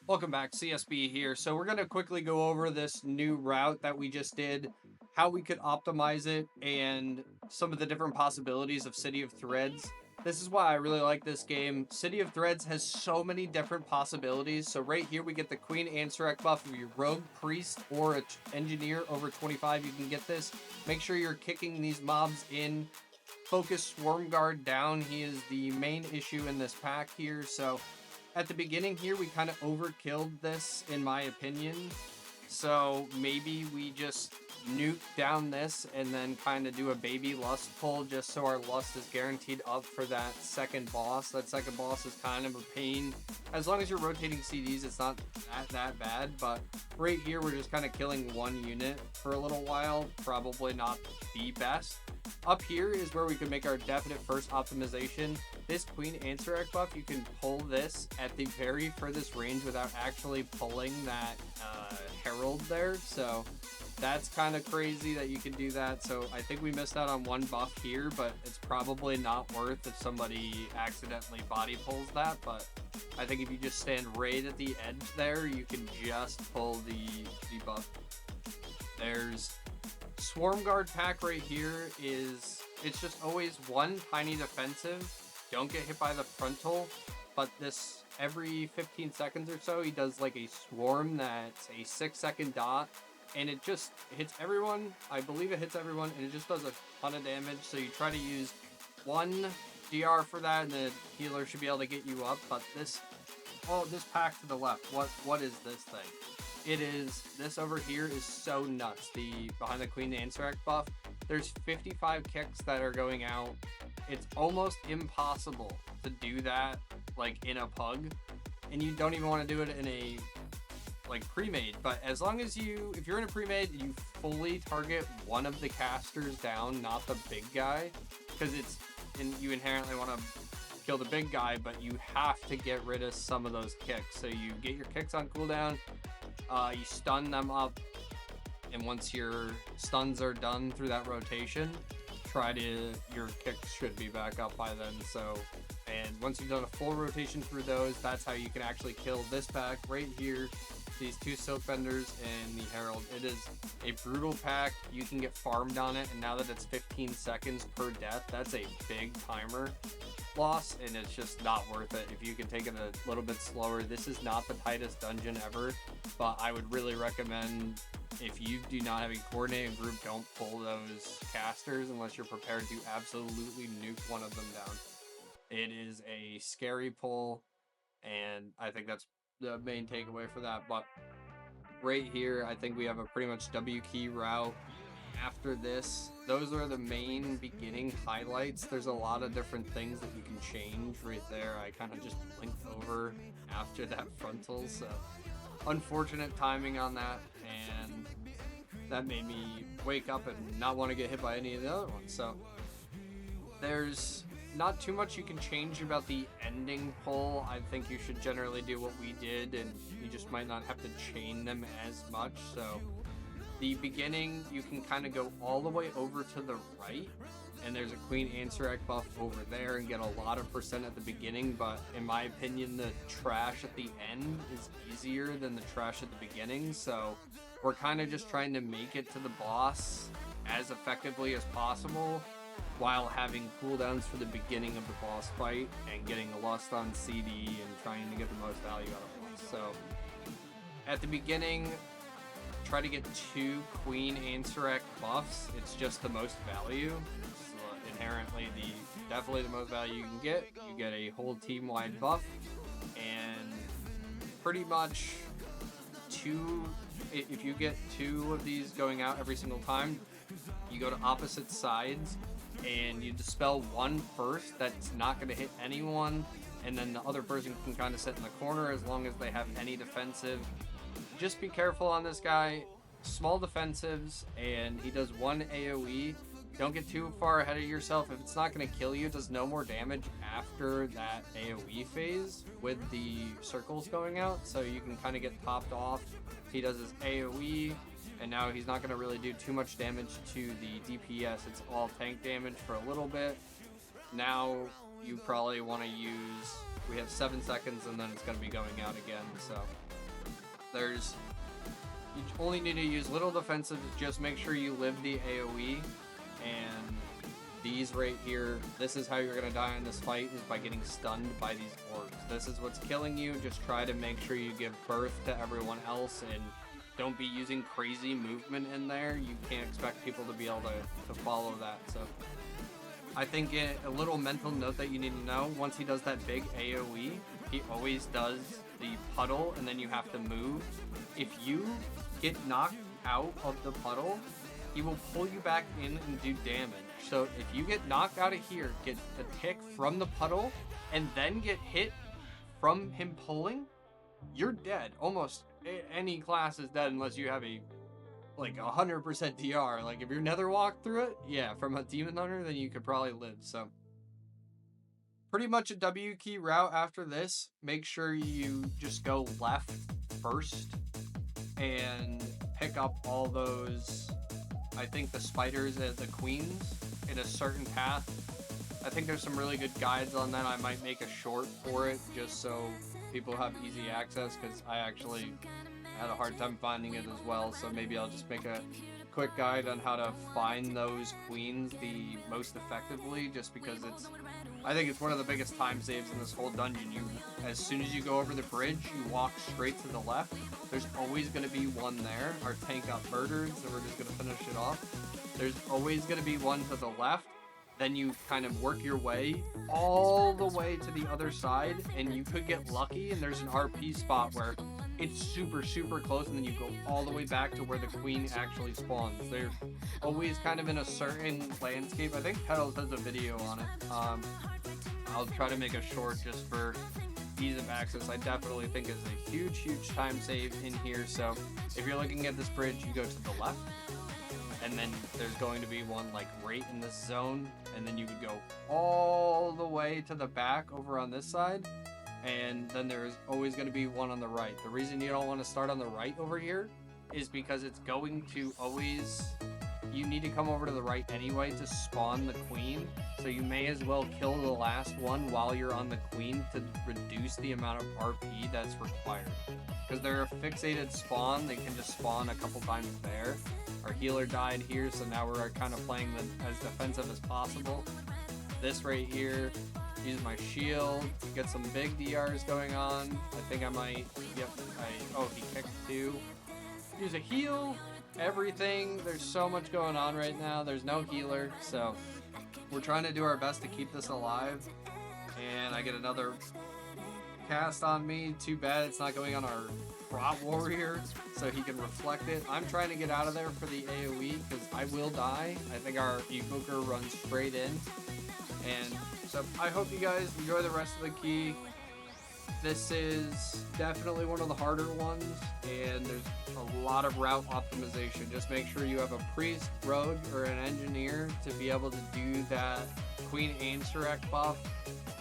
Welcome back, CSB here. So we're going to quickly go over this new route that we just did, how we could optimize it, and some of the different possibilities of City of Threads. This is why I really like this game. City of Threads has so many different possibilities. So right here we get the Queen Ansarek buff. If you're Rogue, Priest, or an Engineer over 25, you can get this. Make sure you're kicking these mobs in. Focus Swarm Guard down. He is the main issue in this pack here. So at the beginning here, we kind of overkilled this, in my opinion. So maybe we just nuke down this and then kind of do a baby lust pull just so our lust is guaranteed up for that second boss. That second boss is kind of a pain. As long as you're rotating CDs, it's not that bad. But right here, we're just kind of killing one unit for a little while. Probably not the best. Up here is where we can make our definite first optimization. This Queen Ansarek buff, you can pull this at the very furthest range without actually pulling that Herald there. So that's kind of crazy that you can do that. So I think we missed out on one buff here, but it's probably not worth if somebody accidentally body pulls that. But I think if you just stand right at the edge there, you can just pull the buff. There's Swarm Guard pack right here it's just always one tiny defensive. Don't get hit by the frontal, but this every 15 seconds or so, he does like a swarm that's a 6-second dot, and it just hits everyone. I believe it hits everyone, and it just does a ton of damage. So you try to use one DR for that, and the healer should be able to get you up. But this pack to the left, what is this thing? It is, this over here is so nuts. The behind the Queen Ansarek buff, there's 55 kicks that are going out. It's almost impossible to do that like in a pug, and you don't even want to do it in a like pre-made. But as long as if you're in a pre-made, you fully target one of the casters down, not the big guy, because you inherently want to kill the big guy, but you have to get rid of some of those kicks. So you get your kicks on cooldown. You stun them up, and once your stuns are done through that rotation, your kicks should be back up by then. So, and once you've done a full rotation through those, that's how you can actually kill this pack right here. These two Silk Benders and the Herald. It is a brutal pack. You can get farmed on it, and now that it's 15 seconds per death, that's a big timer loss, and it's just not worth it. If you can take it a little bit slower, this is not the tightest dungeon ever, but I would really recommend, if you do not have a coordinated group, don't pull those casters unless you're prepared to absolutely nuke one of them down. It is a scary pull, and I think that's the main takeaway for that. But right here, I think we have a pretty much W key route. After this, those are the main beginning highlights. There's a lot of different things that you can change right there. I kind of just blinked over after that frontal, so unfortunate timing on that, and that made me wake up and not want to get hit by any of the other ones. So there's not too much you can change about the ending pull. I think you should generally do what we did, and you just might not have to chain them as much. So the beginning, you can kind of go all the way over to the right, and there's a Queen Ansarek buff over there and get a lot of percent at the beginning, but in my opinion, the trash at the end is easier than the trash at the beginning. So we're kind of just trying to make it to the boss as effectively as possible while having cooldowns for the beginning of the boss fight and getting a lust on CD and trying to get the most value out of it. So at the beginning, try to get 2 Queen Ansarek buffs. It's just the most value. It's inherently definitely the most value you can get. You get a whole team-wide buff, and pretty much if you get 2 of these going out every single time, you go to opposite sides and you dispel one first that's not going to hit anyone, and then the other person can kind of sit in the corner as long as they have any defensive. Just be careful on this guy. Small defensives, and he does 1 AoE. Don't get too far ahead of yourself. If it's not going to kill you, it does no more damage after that AoE phase with the circles going out, so you can kind of get topped off. He does his AoE, and now he's not going to really do too much damage to the DPS. It's all tank damage for a little bit. Now you probably want to use, we have 7 seconds, and then it's going to be going out again, so There's you only need to use little defensive. Just make sure you live the AoE, and these right here, this is how you're gonna die in this fight, is by getting stunned by these orbs. This is what's killing you. Just try to make sure you give birth to everyone else, and don't be using crazy movement in there. You can't expect people to be able to follow that. So I think a little mental note that you need to know, once he does that big AoE, he always does the puddle, and then you have to move. If you get knocked out of the puddle, he will pull you back in and do damage. So if you get knocked out of here, get a tick from the puddle, and then get hit from him pulling, you're dead. Almost any class is dead unless you have a 100% DR. Like if you're nether walk through it, yeah, from a demon hunter, then you could probably live. So pretty much a W key route after this. Make sure you just go left first and pick up all those, I think the spiders and the queens in a certain path. I think there's some really good guides on that. I might make a short for it just so people have easy access, because I actually had a hard time finding it as well. So maybe I'll just make a quick guide on how to find those queens the most effectively, just because I think it's one of the biggest time saves in this whole dungeon. As soon as you go over the bridge, you walk straight to the left. There's always going to be one there. Our tank got murdered, so we're just going to finish it off. There's always going to be one to the left. Then you kind of work your way all the way to the other side, and you could get lucky, and there's an RP spot where it's super, super close, and then you go all the way back to where the queen actually spawns. They're always kind of in a certain landscape. I think Petals has a video on it. I'll try to make a short just for ease of access. I definitely think it's a huge, huge time save in here. So if you're looking at this bridge, you go to the left, and then there's going to be one like right in this zone, and then you would go all the way to the back over on this side, and then there's always going to be one on the right. The reason you don't want to start on the right over here is because it's going to always, you need to come over to the right anyway to spawn the queen, so you may as well kill the last one while you're on the queen to reduce the amount of RP that's required, because they're a fixated spawn. They can just spawn a couple times there. Our healer died here, so now we're kind of playing as defensive as possible. This right here, use my shield, get some big DRs going on. I think I might, yep, oh, he kicked too. Use a heal, everything. There's so much going on right now. There's no healer, so we're trying to do our best to keep this alive. And I get another cast on me. Too bad it's not going on our prop warrior so he can reflect it. I'm trying to get out of there for the AoE because I will die. I think our evoker runs straight in. And so I hope you guys enjoy the rest of the key. This is definitely one of the harder ones, and there's a lot of route optimization. Just make sure you have a priest, rogue, or an engineer to be able to do that Queen Ainsurek buff.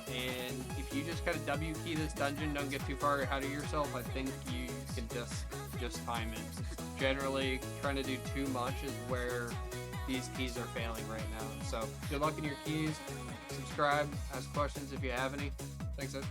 And if you just kind of W key this dungeon, don't get too far ahead of yourself, I think you can just time it. Generally, trying to do too much is where these keys are failing right now. So good luck in your keys. Subscribe, ask questions if you have any. Thanks, Ed.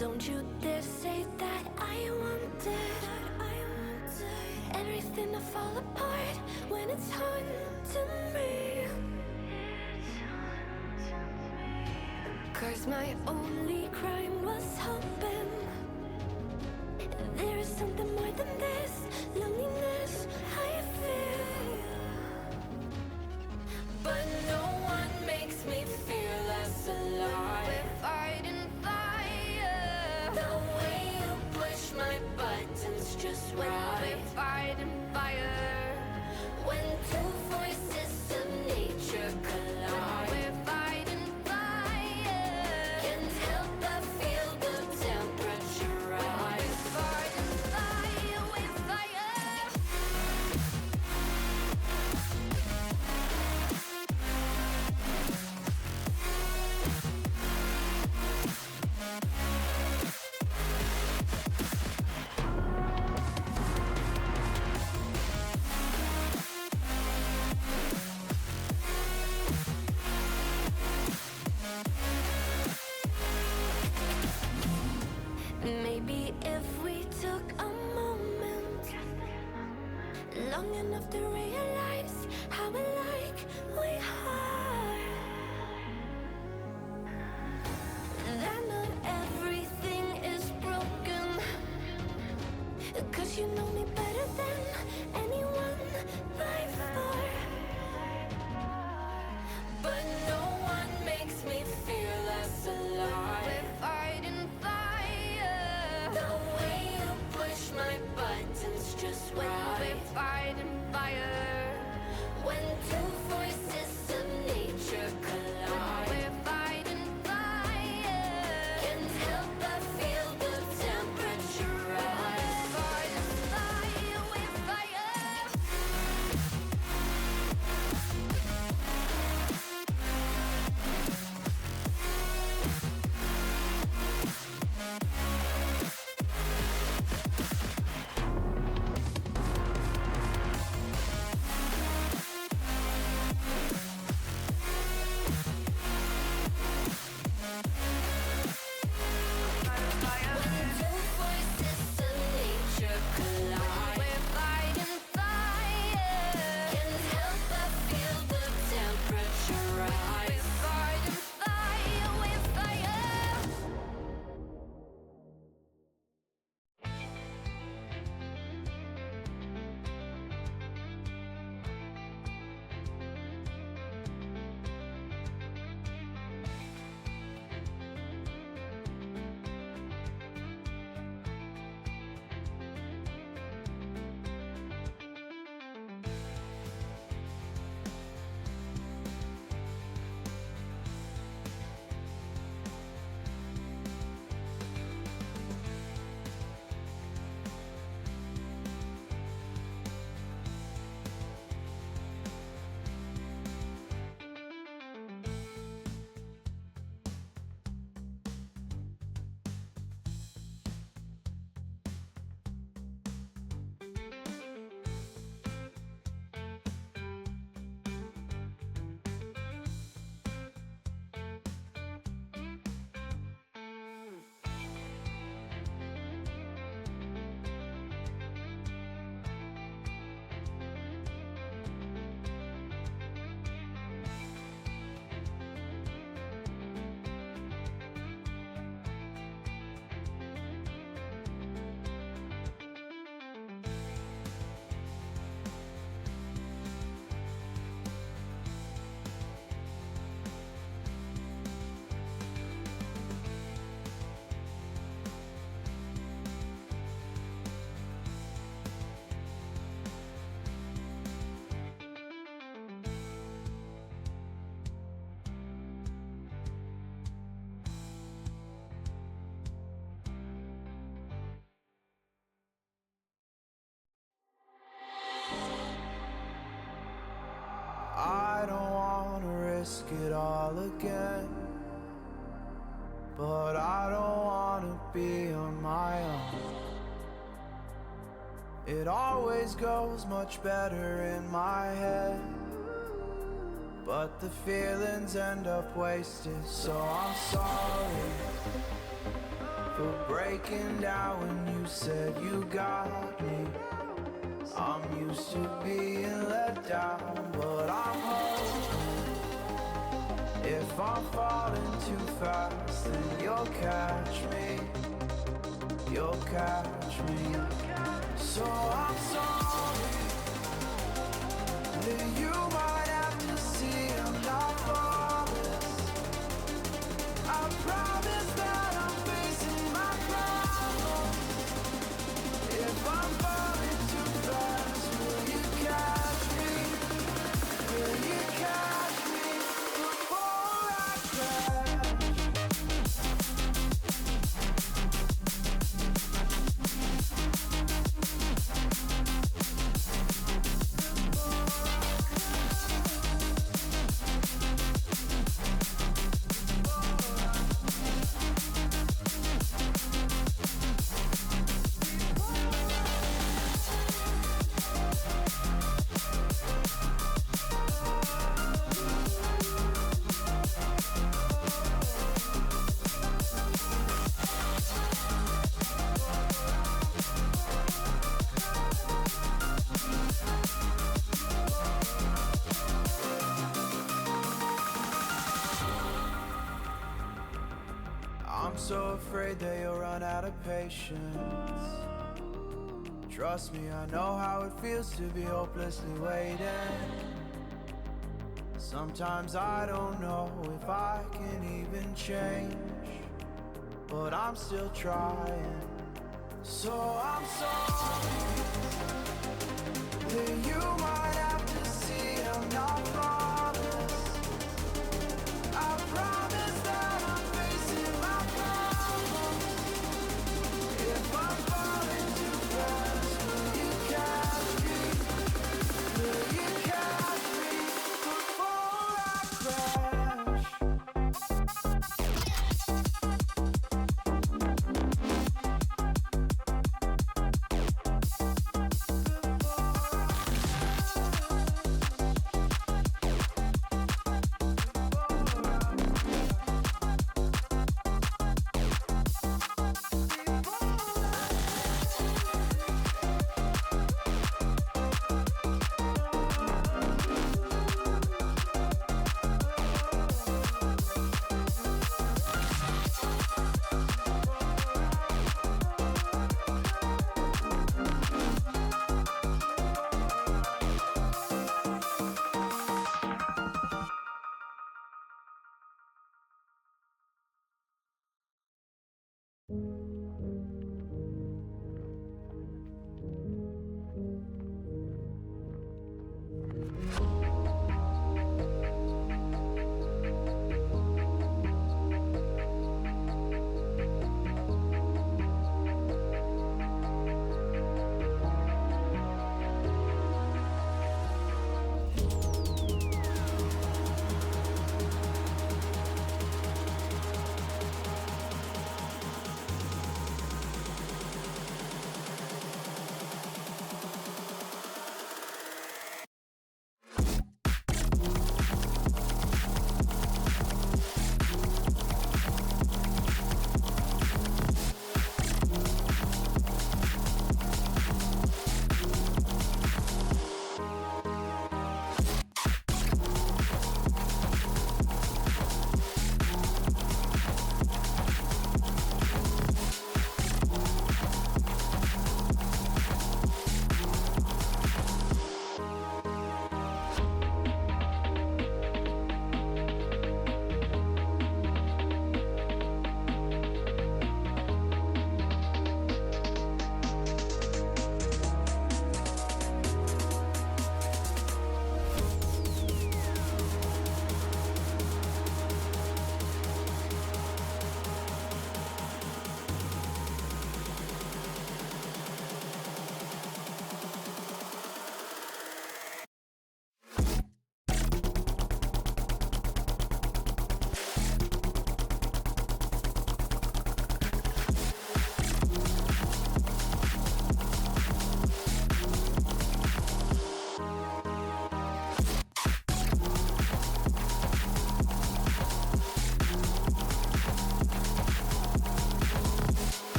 Don't you dare say that I wanted everything to fall apart when it's haunting me. 'Cause my only crime was hoping there is something more than this loneliness I feel. But no one makes me feel less alive. We're fighting fire. The way you push my buttons just right. We're fighting fire. When two voices of nature collide. We're fighting fire. Can't help but feel the temperature rise. We're fighting fire. We're fire. Maybe if we took a moment long enough to realize how alike we are, that not everything is broken. 'Cause you know me better than anyone by far. But no one makes me feel less alive. We're fighting fire. The way you push my buttons just right. We're fighting fire. When two voices of nature collide. We're fighting fire. Can't help but feel the temperature rise. Fighting fire. We're fire. When two voices of nature collide. We're fighting fire. Can't help but feel the temperature rise. We're fighting fire. We're fire. I don't wanna risk it all again, but I don't wanna be on my own. It always goes much better in my head, but the feelings end up wasted, so I'm sorry. for breaking down when you said you got me. I'm used to being let down, but I'm hoping if I'm falling too fast, then you'll catch me. You'll catch me. So I'm sorry that you might have to see I'm not flawless. I promise that I'm facing my problems. If I'm falling too fast, will you catch me? Will you catch me before I crash? I'm so afraid that you'll run out of patience. Trust me, I know how it feels to be hopelessly waiting. Sometimes I don't know if I can even change, but I'm still trying. So I'm sorry that you might have to see I'm not flawless. I promise that I'm facing my problems. If I'm falling too fast, will you catch me? Will you catch me before I crash?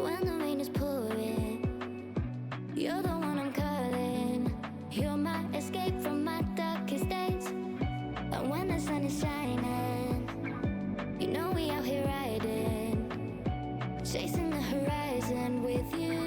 when the rain is pouring. You're the one I'm calling. You're my escape from my darkest days. And when the sun is shining, you know we out here riding, chasing the horizon with you.